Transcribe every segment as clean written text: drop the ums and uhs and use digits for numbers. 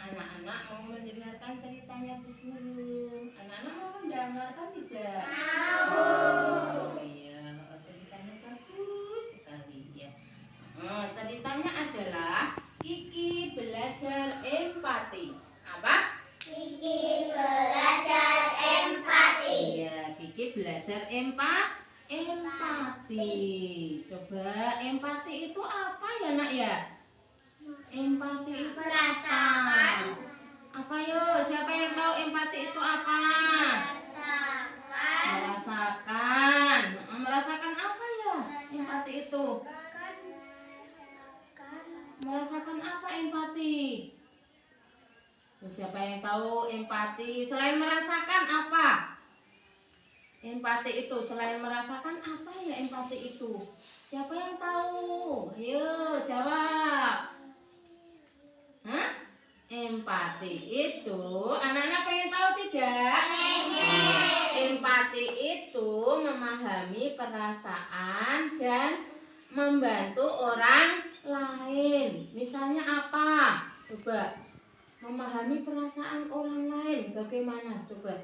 Anak-anak mau mendengarkan ceritanya Bu Guru. Anak-anak mau mendengarkan tidak? Mau. Iya, ceritanya bagus sekali ya. Ceritanya adalah Kiki belajar empati. Apa? Kiki belajar empati. Iya, Kiki belajar empati. Coba empati itu apa ya nak ya? Empati itu merasakan. Apa yuk? Siapa yang tahu empati itu apa? Merasakan. Merasakan apa ya? Empati itu. Merasakan apa empati? Siapa yang tahu empati selain merasakan apa? Empati itu selain merasakan apa ya empati itu? Siapa yang tahu? Ayo jawab. Hah? Empati itu anak-anak pengen tahu tidak? Empati itu memahami perasaan dan membantu orang lain. Misalnya apa? Coba. Memahami perasaan orang lain bagaimana? Coba.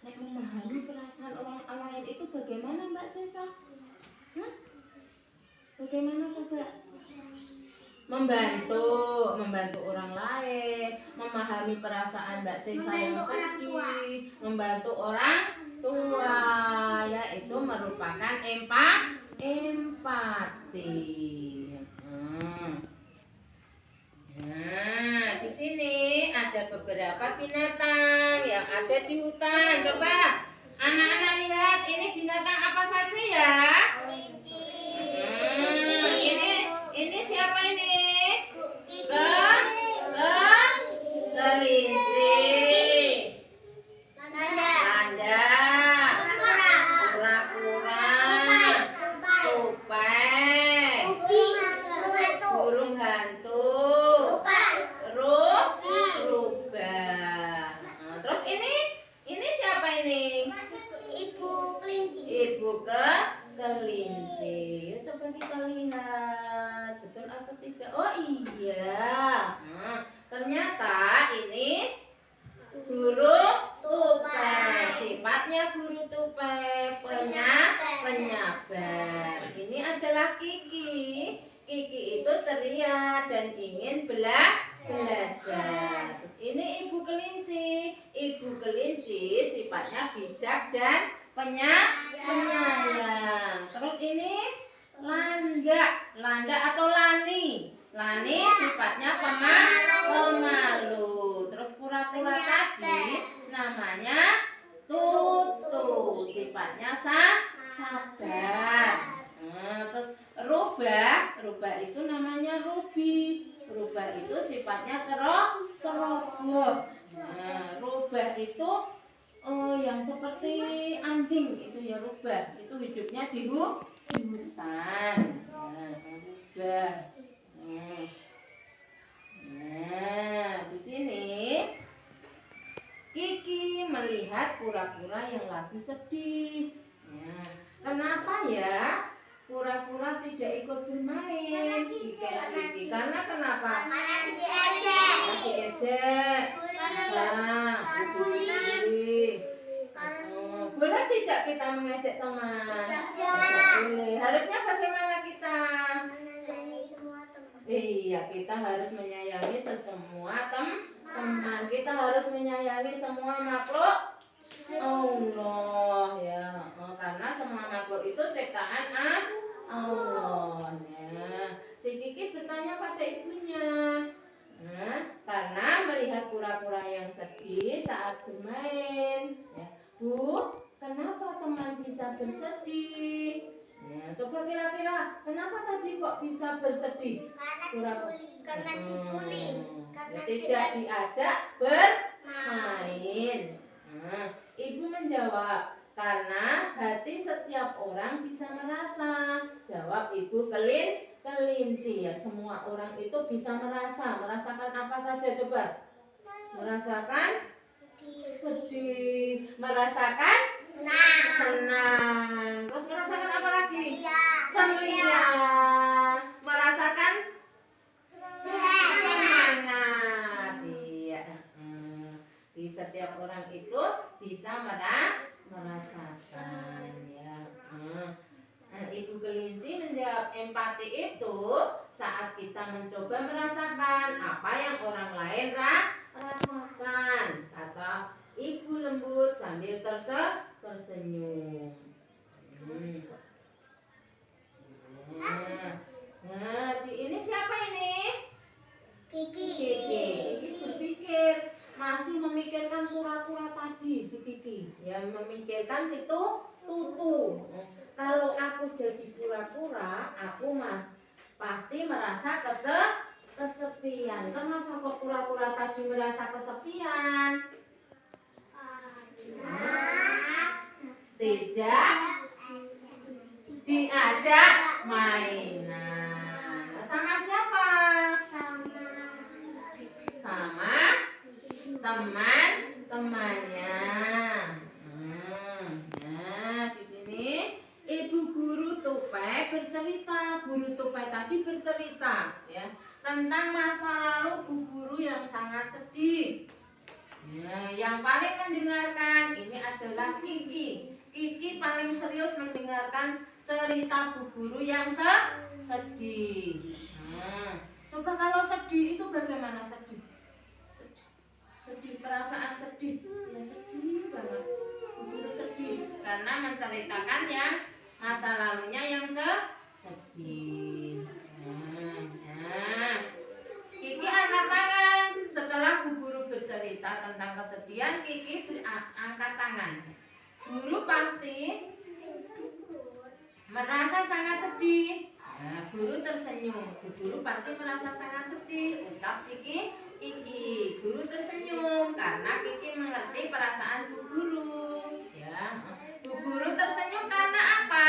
Memahami perasaan orang lain itu bagaimana Mbak Sesa? Bagaimana coba? Membantu orang lain, memahami perasaan Mbak Sesa yang sedih, membantu orang tua, yaitu merupakan empati. Nah, di sini ada beberapa binatang yang ada di hutan. Coba anak-anak lihat, ini binatang apa saja ya? Ini siapa ini? Kelinci. Tanda. Kura-kura. Tupai. Burung hantu. Rubah. Terus ini siapa ini? Ibu kelinci. Yuk coba kita lihat betul atau tidak. Oh iya. Ternyata ini guru tupai. Sifatnya guru tupai penyabar. Ini adalah Kiki. Kiki itu ceria dan ingin belajar. Terus ini ibu kelinci. Ibu kelinci sifatnya bijak dan penyayang. Terus ini Landa atau Lani. Lani sifatnya pemalu. Terus kura-kura tadi namanya Tutu. Sifatnya sabar. Terus rubah itu namanya Ruby. Rubah itu sifatnya ceroboh. Rubah itu yang seperti anjing itu ya rubah. Itu hidupnya di hutan. Rubah. Nah, di sini Kiki melihat kura-kura yang lagi sedih. Kenapa ya kura-kura tidak ikut bermain? Karena kenapa? Diejek. Boleh tidak kita mengejek teman? Boleh. Harusnya bagaimana kita? Iya, kita harus menyayangi semua teman. Kita harus menyayangi semua makhluk Allah ya. Karena semua makhluk itu ciptaan Allah. Si Kiki bertanya pada ibunya. Karena melihat kura-kura yang sedih saat bermain. Bu, kenapa teman bisa bersedih? Coba kira-kira kenapa tadi kok bisa bersedih? Karena dibully. Tidak diajak bermain. Ibu menjawab, karena hati setiap orang bisa merasa. Jawab ibu kelinci ya. Semua orang itu bisa merasakan apa saja coba? Merasakan sedih, merasakan senang. Terus merasakan apa lagi? Ceria. Merasakan semangat. Iya. setiap orang itu bisa merasakan ya. Ibu kelinci menjawab, empati itu saat kita mencoba merasakan apa yang orang lain rasakan, kata ibu lembut sambil tersenyum. Ini siapa ini? Kiki. Kiki berpikir, masih memikirkan kura-kura tadi si Kiki. Ya, memikirkan si Tutu. Kalau aku jadi kura-kura, aku pasti merasa kesepian. Kenapa kok kura-kura tadi merasa kesepian? Tidak diajak mainan. Sama siapa? Sama teman-temannya. Nah, di sini Ibu Guru Tupai bercerita. Guru Tupai tadi bercerita ya tentang masa lalu Bu Guru yang sangat sedih. Nah, yang paling mendengarkan ini adalah Kiki. Kiki paling serius mendengarkan cerita Bu Guru yang sedih. Coba kalau sedih itu bagaimana sedih? Sedih, perasaan sedih. Ya sedih banget. Bu Guru sedih karena menceritakan yang masa lalunya yang sedih. Kiki angkat tangan. Setelah Bu Guru bercerita tentang kesedihan, Kiki angkat tangan. Guru pasti merasa sangat sedih. Nah, guru tersenyum. Bu Guru pasti merasa sangat sedih. Ucap si Kiki. Guru tersenyum karena Kiki mengerti perasaan Bu Guru. Ya, Bu Guru tersenyum karena apa?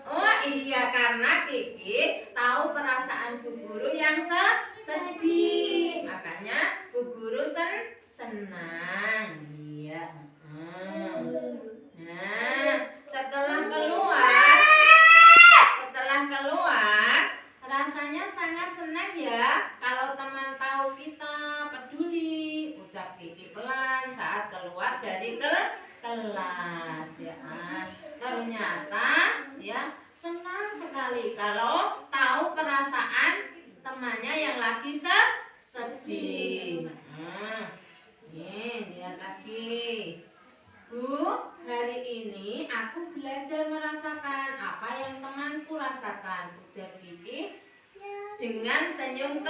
Oh iya, karena Kiki tahu perasaan Bu Guru yang sedih. Makanya Bu Guru senang. Iya. Nah, setelah keluar rasanya sangat senang ya kalau teman tahu kita peduli. Ucap Kiki pelan saat keluar dari kelas ya. Ternyata ya senang sekali kalau tahu perasaan temannya yang lagi sedih. Nih, lihat lagi. Bu, hari ini aku belajar merasakan apa yang temanku rasakan. Ujar Kiki dengan senyum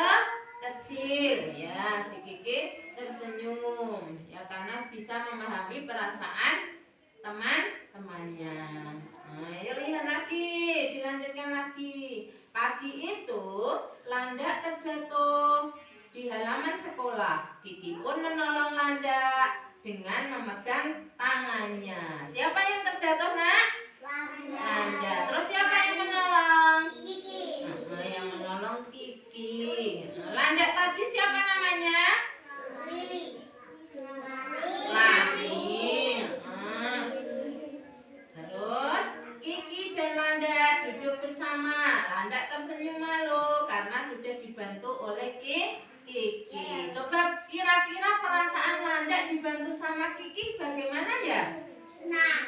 kecil. Ya, si Kiki tersenyum. Ya, karena bisa memahami perasaan teman-temannya. Ayo lihat lagi, dilanjutkan lagi. Pagi itu Landak terjatuh di halaman sekolah. Kiki pun menolong Landak dengan memegang tangannya. Siapa yang terjatuh, Nak? Landak. Terus siapa yang menolong? Kiki. Yang menolong Kiki. Landak tadi siapa namanya? Lili. Terus Kiki dan Landak duduk bersama. Landak tersenyum malu karena sudah dibantu oleh Kiki. Coba kira-kira perasaan Landak dibantu sama Kiki bagaimana ya?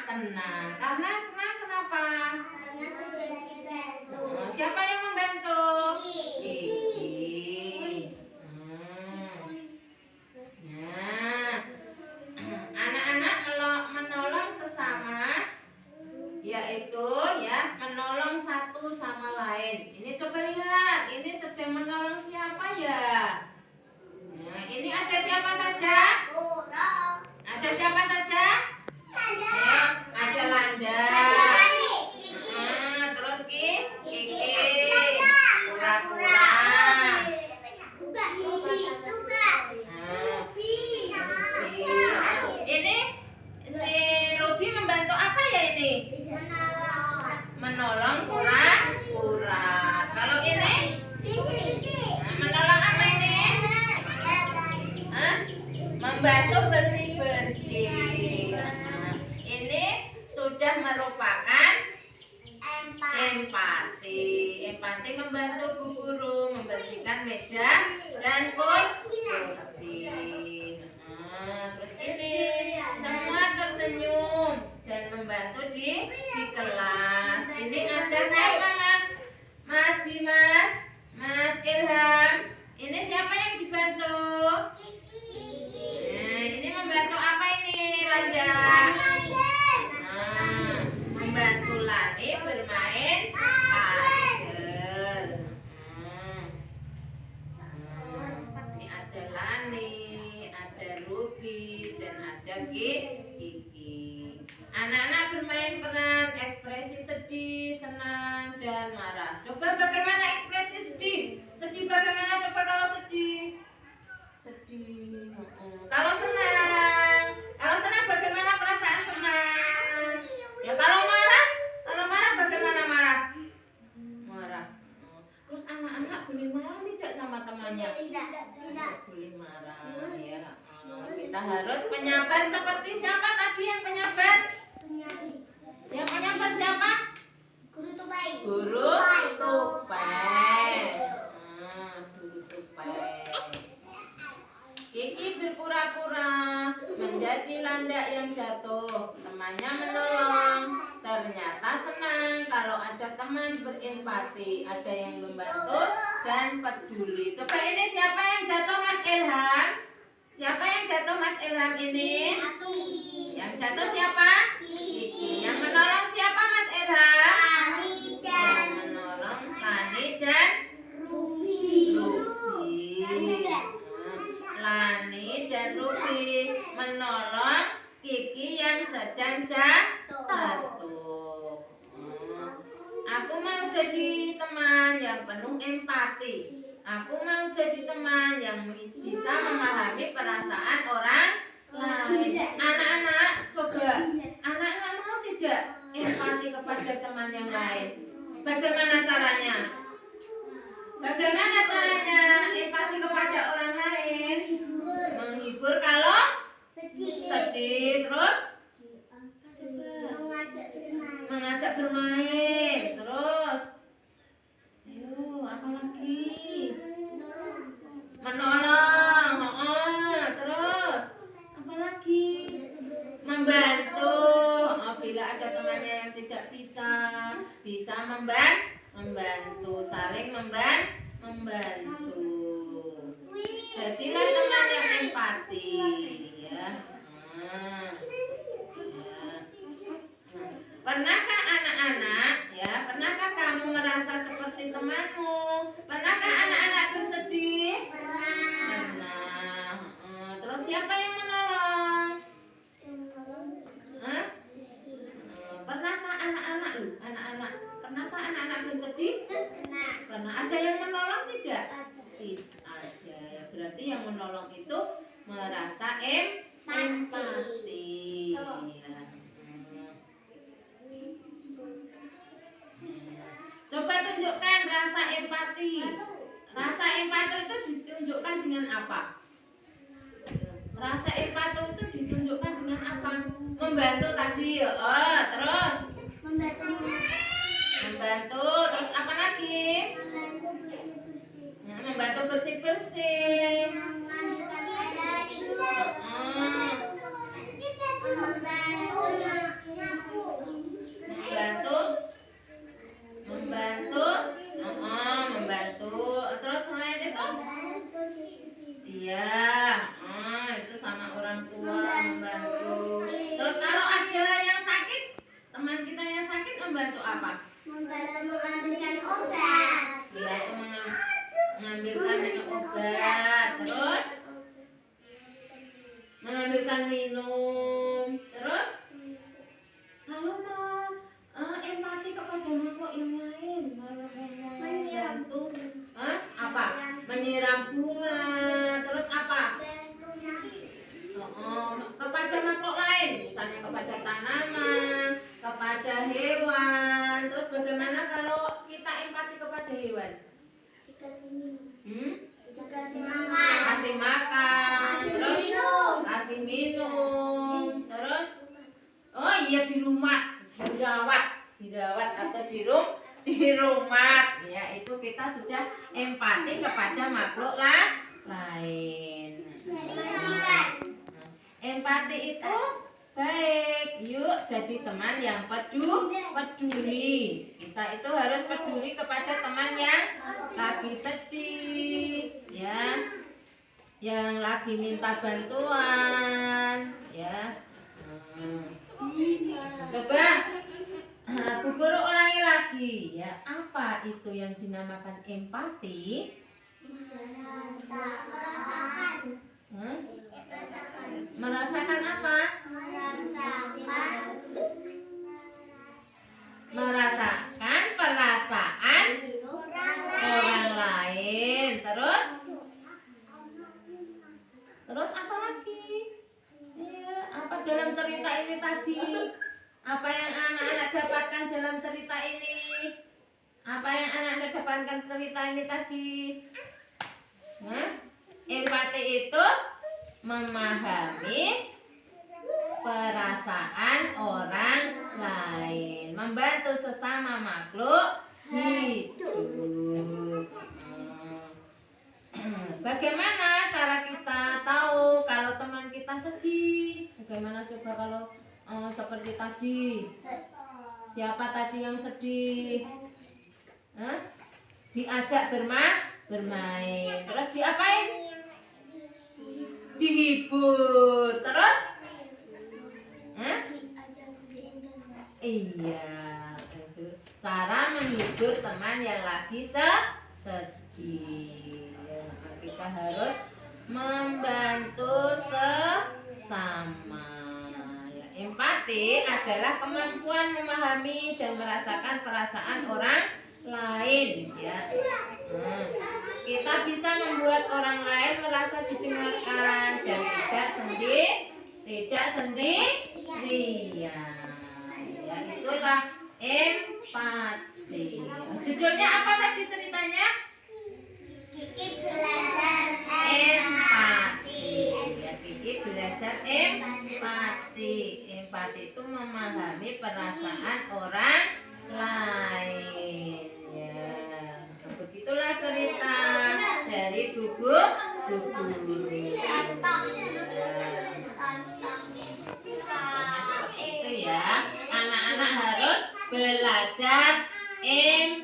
Senang. Karena senang kenapa? Karena sudah dibantu. Siapa yang membantu? Kiki. Anak-anak menolong sesama, yaitu ya menolong satu sama lain. Ini coba lihat, ini sedang menolong siapa ya? Nah, ini ada siapa saja? Ada siapa saja? Ya, ada Landak. Terus Kiki, kura-kura. Ini si Ruby membantu apa ya ini? Menolong kura-kura. Kalau ini? Menolong apa ini? Membantu bersih-bersih. Ini sudah merupakan empati. Empati membantu Bu Guru membersihkan meja dan kursi. Terus ini semua tersenyum dan membantu di kelas. Ini ada siapa Mas? Mas Dimas, Mas Ilham. Ini siapa yang dibantu? Ini membantu apa ini Randa? Membantu Lani bermain puzzle. Ini ada Lani, ada Ruby, dan ada Kiki. Anak-anak bermain peran ekspresi sedih, senang, dan marah. Coba bagaimana ekspresi sedih? Sedih bagaimana coba kalau sedih? Sedih. Kalau senang? Kalau senang bagaimana perasaan senang? Ya kalau marah? Kalau marah bagaimana marah? Marah. Terus anak-anak boleh marah tidak sama temannya? Tidak boleh marah ya. Kita harus penyabar seperti siapa tadi yang penyabar? Yang penyabar siapa? Guru Tupai. Guru Tupai. Guru Tupai. Kiki berpura-pura menjadi landak yang jatuh. Temannya menolong. Ternyata senang kalau ada teman berempati, ada yang membantu dan peduli. Coba ini siapa yang jatuh Mas Ilham? Siapa yang jatuh Mas Ilham ini? Yang jatuh siapa? Kiki. Yang menolong siapa Mas Ilham? Yang menolong Lani dan Ruby. Lani dan Ruby menolong Kiki yang sedang jatuh. Aku mau jadi teman yang penuh empati. Aku mau jadi teman yang bisa memahami perasaan orang lain. Anak-anak, coba. Anak-anak mau tidak empati kepada teman yang lain? Bagaimana caranya? Bagaimana caranya empati kepada orang lain? Menghibur kalau sedih. Terus mengajak bermain. Terus ayo apa lagi? Menolong. Terus apa lagi? Membantu. Bila ada temannya yang tidak bisa membantu, saling membantu. Jadilah teman yang empati ya. Pernahkah anak-anak ya, pernahkah kamu merasa seperti temanmu? Pernahkah anak-anak bersedih? Pernah. Terus siapa yang menolong? Pernahkah anak-anak pernahkah anak-anak bersedih? Pernah. Ada yang menolong tidak? Tidak ada. Ya, berarti yang menolong itu merasa empati. Ya. Coba tunjukkan rasa empati. Rasa empati itu ditunjukkan dengan apa? Rasa empati itu ditunjukkan dengan apa? Membantu tadi. Terus membantu. Terus apa lagi? Membantu bersih-bersih. Membantu. Terus selain itu? Iya, itu sama orang tua membantu. Terus kalau ada yang sakit, teman kita yang sakit membantu apa? Membantu mengambilkan obat. Iya, itu mengambilkan obat. Terus mengambilkan minum. Terus kalau mau empati kepada makhluk yang lain, membantu apa? Menyiram bunga. Terus apa? Kepada makhluk lain, misalnya kepada tanaman, kepada hewan. Terus bagaimana kalau kita empati kepada hewan? Kasih makan. Terus kasih minum. Terus oh iya, di rumah dirawat atau di di rumah. Ya, itu kita sudah empati kepada makhluk lain. Empati itu baik. Yuk jadi teman yang peduli. Kita itu harus peduli kepada teman yang lagi sedih, ya, yang lagi minta bantuan, ya. Coba Bu Guru ulangi lagi, ya. Apa itu yang dinamakan empati? Merasakan apa? Merasakan perasaan orang lain. Terus apa lagi? Ya, apa dalam cerita ini tadi? Apa yang anak-anak dapatkan dalam cerita ini? Apa yang anak-anak dapatkan cerita ini tadi? Empati itu memahami perasaan orang lain, membantu sesama makhluk hidup. Bagaimana cara kita tahu kalau teman kita sedih? Bagaimana coba kalau seperti tadi? Siapa tadi yang sedih? Diajak bermain. Terus diapain? Dihibur. Terus? Iya, itu cara menghibur teman yang lagi sedih. Ya, kita harus membantu sesama. Ya, empati adalah kemampuan memahami dan merasakan perasaan orang lain. Ya. Kita bisa membuat orang lain merasa didengarkan dan tidak sendirian. Ya, itulah empati. Judulnya apa tadi ceritanya? Kiki belajar Empati. Ya, Kiki belajar empati. Empati itu memahami perasaan orang lain. Ya, begitulah cerita dari buku. Itu ya, anak-anak harus belajar empati.